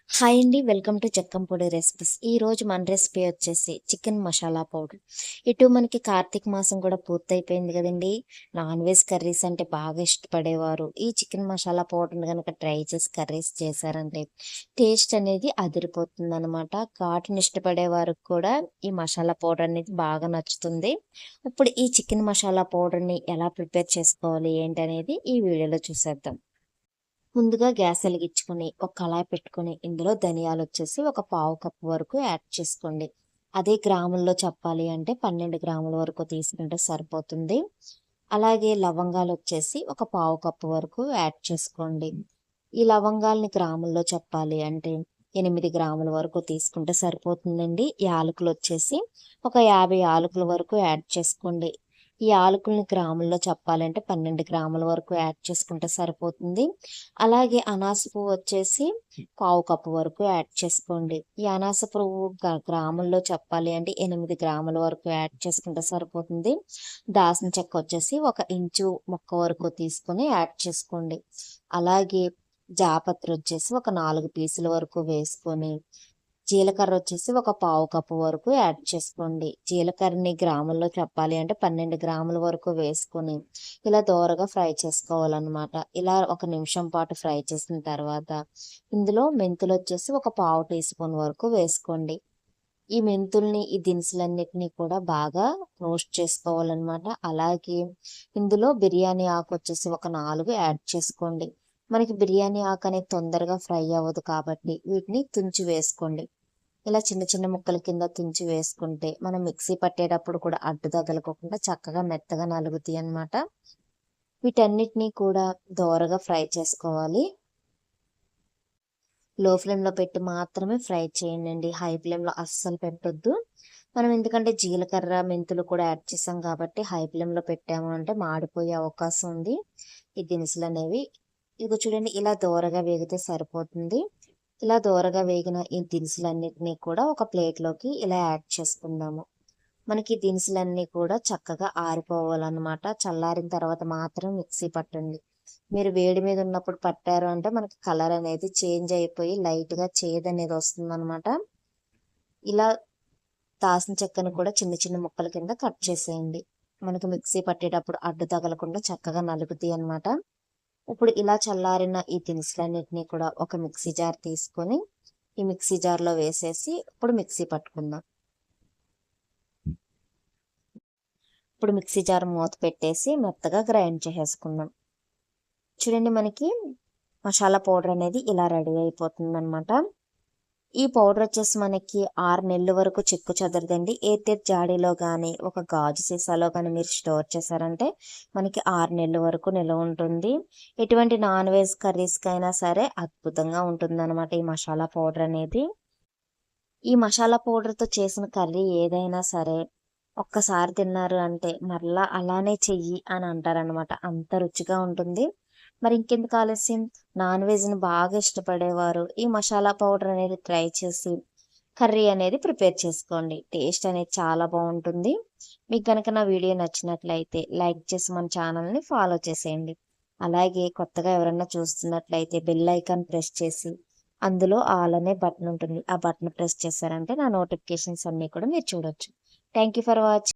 Hi అండి. Welcome to జక్కంపొడి recipes. ఈరోజు మన రెసిపీ వచ్చేసి చికెన్ మసాలా పౌడర్. ఇటు మనకి కార్తీక మాసం కూడా పూర్తయిపోయింది కదండి. నాన్ వెజ్ కర్రీస్ అంటే బాగా ఇష్టపడేవారు ఈ చికెన్ మసాలా పౌడర్ని కనుక ట్రై చేసి కర్రీస్ చేశారంటే టేస్ట్ అనేది అదిరిపోతుంది అనమాట. ఘాటుని ఇష్టపడే వారికి కూడా ఈ మసాలా పౌడర్ అనేది బాగా నచ్చుతుంది. ఇప్పుడు ఈ చికెన్ మసాలా పౌడర్ని ఎలా ప్రిపేర్ చేసుకోవాలి ఏంటనేది ఈ వీడియోలో చూసేద్దాం. ముందుగా గ్యాస్ వెలిగించుకొని ఒక కళాయి పెట్టుకొని ఇందులో ధనియాలు వచ్చేసి ఒక పావు కప్పు వరకు యాడ్ చేసుకోండి. అదే గ్రాముల్లో చెప్పాలి అంటే 12 గ్రాముల వరకు తీసుకుంటే సరిపోతుంది. అలాగే లవంగాలు వచ్చేసి ఒక పావు కప్పు వరకు యాడ్ చేసుకోండి. ఈ లవంగాల్ని గ్రాముల్లో చెప్పాలి అంటే 8 గ్రాముల వరకు తీసుకుంటే సరిపోతుందండి. యాలకులు వచ్చేసి ఒక 50 యాలకుల వరకు యాడ్ చేసుకోండి. ఈ యాలకుల్ని గ్రాముల్లో చెప్పాలంటే 12 గ్రాముల వరకు యాడ్ చేసుకుంటే సరిపోతుంది. అలాగే అనాస పువ్వు వచ్చేసి పావు కప్పు వరకు యాడ్ చేసుకోండి. ఈ అనాస పువ్వు గ్రాముల్లో చెప్పాలి అంటే 8 గ్రాముల వరకు యాడ్ చేసుకుంటే సరిపోతుంది. దాల్చిన చెక్క వచ్చేసి 1 ఇంచు ముక్క వరకు తీసుకొని యాడ్ చేసుకోండి. అలాగే జాపత్రి వచ్చేసి ఒక 4 పీసుల వరకు వేసుకొని జీలకర్ర వచ్చేసి ఒక పావు కప్పు వరకు యాడ్ చేసుకోండి. జీలకర్రని గ్రాముల్లో చెప్పాలి అంటే 12 గ్రాముల వరకు వేసుకొని ఇలా దోరగా ఫ్రై చేసుకోవాలన్నమాట. ఇలా 1 నిమిషం పాటు ఫ్రై చేసిన తర్వాత ఇందులో మెంతులు వచ్చేసి ఒక పావు టీ స్పూన్ వరకు వేసుకోండి. ఈ మెంతుల్ని ఈ దినుసులన్నిటినీ కూడా బాగా రోస్ట్ చేసుకోవాలన్నమాట. అలాగే ఇందులో బిర్యానీ ఆకు వచ్చేసి ఒక 4 యాడ్ చేసుకోండి. మనకి బిర్యానీ ఆకు అనేది తొందరగా ఫ్రై అవ్వదు కాబట్టి వీటిని తుంచి వేసుకోండి. ఇలా చిన్న చిన్న ముక్కల కింద తుంచి వేసుకుంటే మనం మిక్సీ పట్టేటప్పుడు కూడా అడ్డు తగలకోకుండా చక్కగా మెత్తగా నలుగుతాయి అన్నమాట. వీటన్నిటినీ కూడా దోరగా ఫ్రై చేసుకోవాలి. లో ఫ్లేమ్లో పెట్టి మాత్రమే ఫ్రై చేయండి. హై ఫ్లేమ్లో అస్సలు పెట్టొద్దు. మనం ఎందుకంటే జీలకర్ర మెంతులు కూడా యాడ్ చేసాం కాబట్టి హై ఫ్లేమ్లో పెట్టాము అంటే మాడిపోయే అవకాశం ఉంది ఈ దినుసులు అనేవి. ఇదిగో చూడండి, ఇలా దోరగా వేగితే సరిపోతుంది. ఇలా దోరగా వేగిన ఈ దినుసులన్నిటినీ కూడా ఒక ప్లేట్లోకి ఇలా యాడ్ చేసుకుందాము. మనకి దినుసులన్నీ కూడా చక్కగా ఆరిపోవాలన్నమాట. చల్లారిన తర్వాత మాత్రం మిక్సీ పట్టండి. మీరు వేడి మీద ఉన్నప్పుడు పట్టారు అంటే మనకి కలర్ అనేది చేంజ్ అయిపోయి లైట్గా చేదు అనేది వస్తుందన్నమాట. ఇలా దాల్చిన చెక్కను కూడా చిన్న చిన్న ముక్కల కింద కట్ చేసేయండి. మనకి మిక్సీ పట్టేటప్పుడు అడ్డు తగలకుండా చక్కగా నలుగుతాయి అన్నమాట. ఇప్పుడు ఇలా చల్లారిన ఈ దినుసులన్నిటినీ కూడా ఒక మిక్సీ జార్ తీసుకొని ఈ మిక్సీ జార్లో వేసేసి ఇప్పుడు మిక్సీ పట్టుకుందాం. ఇప్పుడు మిక్సీ జార్ మూత పెట్టేసి మెత్తగా గ్రైండ్ చేసేసుకుందాం. చూడండి, మనకి మసాలా పౌడర్ అనేది ఇలా రెడీ అయిపోతుంది అనమాట. ఈ పౌడర్ వచ్చేసి మనకి 6 నెలల వరకు చెక్కు చెదరదండి. ఎయిర్టైట్ జాడీలో కానీ ఒక గాజు సీసాలో కానీ మీరు స్టోర్ చేశారంటే మనకి 6 నెలల వరకు నిల్వ ఉంటుంది. ఎటువంటి నాన్ వెజ్ కర్రీస్కైనా సరే అద్భుతంగా ఉంటుందన్నమాట ఈ మసాలా పౌడర్ అనేది. ఈ మసాలా పౌడర్తో చేసిన కర్రీ ఏదైనా సరే ఒక్కసారి తిన్నారు అంటే మరలా అలానే చెయ్యి అని అంటారనమాట. అంత రుచిగా ఉంటుంది. మరి ఇంకెందుకు ఆలస్యం, నాన్ వెజ్ని బాగా ఇష్టపడేవారు ఈ మసాలా పౌడర్ అనేది ట్రై చేసి కర్రీ అనేది ప్రిపేర్ చేసుకోండి. టేస్ట్ అనేది చాలా బాగుంటుంది. మీకు కనుక నా వీడియో నచ్చినట్లయితే లైక్ చేసి మన ఛానల్ని ఫాలో చేసేయండి. అలాగే కొత్తగా ఎవరన్నా చూస్తున్నట్లయితే బెల్ ఐకాన్ ప్రెస్ చేసి అందులో ఆల్ అనే బటన్ ఉంటుంది. ఆ బటన్ ప్రెస్ చేశారంటే నా నోటిఫికేషన్స్ అన్నీ కూడా మీరు చూడొచ్చు. Thank you for watching.